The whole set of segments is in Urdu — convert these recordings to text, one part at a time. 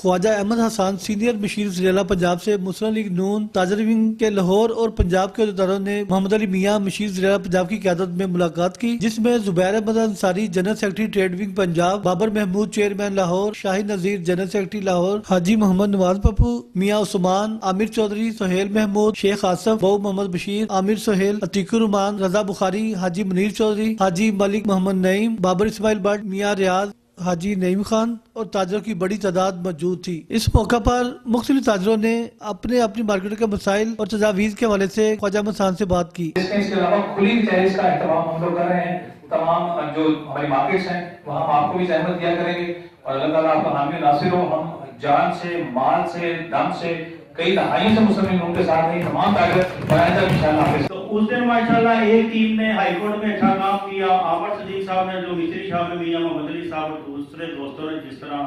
خواجہ احمد حسان سینئر مشیر ضلع پنجاب سے مسلم لیگ نون تاجر ونگ کے لاہور اور پنجاب کے عہدیداروں نے محمد علی میاں مشیر ضلع پنجاب کی قیادت میں ملاقات کی، جس میں Zubair Ahmad Ansari general secretary trade wing Punjab, Babar Mahmood chairman Lahore, Shahid Nazir general secretary Lahore, Haji Muhammad نواز پپو، میاں عثمان، عامر چودھری، سہیل محمود، شیخ آصف، بہو محمد بشیر، عامر سہیل، عتیق الرحمان، رضا بخاری، حاجی منیر چودھری، حاجی ملک محمد نعیم، بابر اسماعیل بٹ، میاں ریاض، حاجی نعیم خان اور تاجروں کی بڑی تعداد موجود تھی۔ اس موقع پر مختلف تاجروں نے اپنی مارکیٹ کے مسائل اور تجاویز کے حوالے سے خواجہ احمد حسان سے بات کی۔ اس کے علاوہ کھلی تحریر کا اہتمام ہم لوگ کر رہے ہیں، تمام جو ہماری مارکیٹس ہیں وہاں ہم آپ کو بھی زحمت دیا کریں گے اور اللہ تعالیٰ آپ کا حامی ناصر ہو۔ ہم جان سے، مال سے، دم سے، کئی دہائیوں سے مسلم ان کے ساتھ ہیں، تمام تاجر بنائے تک انشاءاللہ۔ تو اس دن ماشاءاللہ ایک ٹیم نے ہائی کورٹ میں اچھا کام کیا، عامر صدیق صاحب نے، جو مصری صاحب نے، میاں محمد علی صاحب اور دوسرے دوستوں نے جس طرح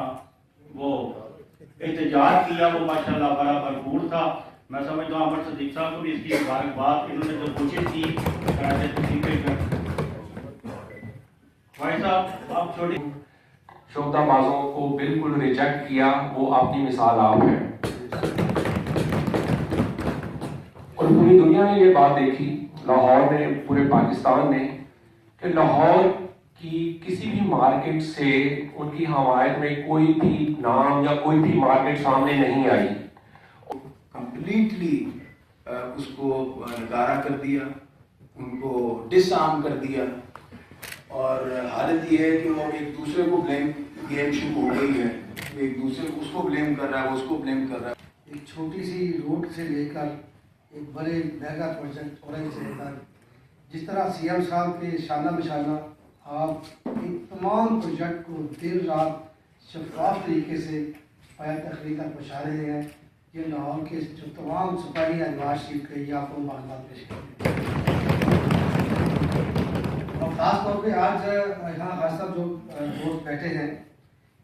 وہ احتجاج کیا وہ ماشاءاللہ بڑا بھرپور تھا۔ میں سمجھتا ہوں عامر صدیق صاحب کو بھی اس کی مبارکباد، انہوں نے جو کوشش کی بھائی صاحب آپ چھوٹی شعبہ بازوں کو بالکل ریجیکٹ کیا، وہ اپنی مثال آپ ہیں اور پوری دنیا نے یہ بات دیکھی، لاہور نے، پورے پاکستان نے، کہ لاہور کی کسی بھی مارکیٹ سے ان کی حمایت میں کوئی بھی نام یا کوئی بھی مارکیٹ سامنے نہیں آئی۔ کمپلیٹلی اس کو نکارا کر دیا، ان کو ڈس آرم کر دیا، اور حالت یہ ہے کہ وہ ایک دوسرے کو بلیم گیم شروع ہو گئی ہے، ایک دوسرے کو اس کو بلیم کر رہا ہے، اس کو بلیم کر رہا ہے۔ ایک چھوٹی سی روڈ سے لے کر ایک بڑے میگا پروجیکٹ اورنج سے تک، جس طرح سی ایم صاحب کے شانہ بشانہ آپ ایک تمام پروجیکٹ کو دیر رات شفاف طریقے سے پایا تقریر تک پہنچا رہے ہیں، یہ لاہور کے جو تمام سپاہی نواز شریف کے آپ کو معلومات پیش کرتے ہیں۔ اور خاص طور پہ آج یہاں خاص صاحب جو دوست بیٹھے ہیں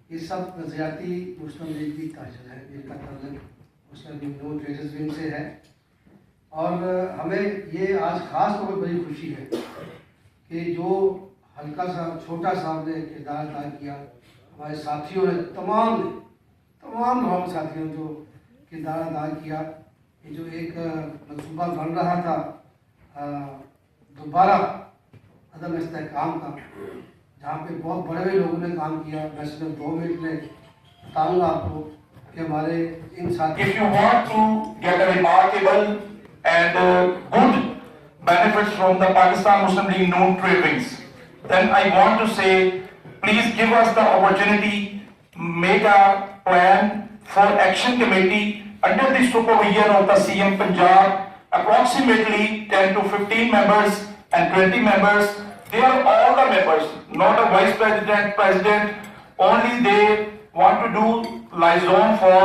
یہ سب نظریاتی مسلم لیگ کی تاجر ہیں، جن کا تعلق مسلم لیگ نون ٹریڈرز ونگ سے ہے، اور ہمیں یہ آج خاص طور پر بڑی خوشی ہے کہ جو ہلکا سا چھوٹا صاحب نے کردار ادا کیا، ہمارے ساتھیوں نے تمام ہمارے ساتھیوں نے جو کردار ادا کیا، یہ جو ایک منصوبہ بن رہا تھا دوبارہ عدم استحکام کا، جہاں پہ بہت بڑے بڑے لوگوں نے کام کیا، میں صرف 2 منٹ میں بتاؤں گا آپ کو کہ ہمارے ان ساتھیوں If you want to get a remarkable and good benefits from the Pakistan Muslim League Noon Trade Wings, then I want to say, please give us the opportunity, make a plan for action committee under the supervision of the CM Punjab, approximately 10 to 15 members and 20 members. They are all the members, not a vice president, president, only they want to do liaison for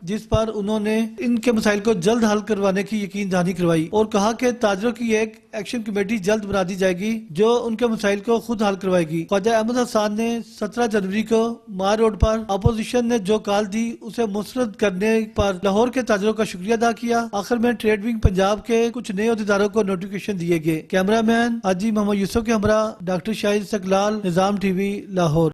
جس پر انہوں نے ان کے مسائل کو جلد حل کروانے کی یقین دہانی کروائی اور کہا کہ تاجروں کی ایک ایکشن کمیٹی جلد بنا دی جائے گی جو ان کے مسائل کو خود حل کروائے گی۔ خواجہ احمد حسان نے 17 جنوری کو مار روڈ پر اپوزیشن نے جو کال دی اسے مسترد کرنے پر لاہور کے تاجروں کا شکریہ ادا کیا۔ آخر میں ٹریڈ ونگ پنجاب کے کچھ نئے عہدیداروں کو نوٹیفیکیشن دیے گئے۔ کیمرہ مین حاجی محمد یوسف کے ہمراہ ڈاکٹر شاہد استقلال، نظام ٹی وی، لاہور۔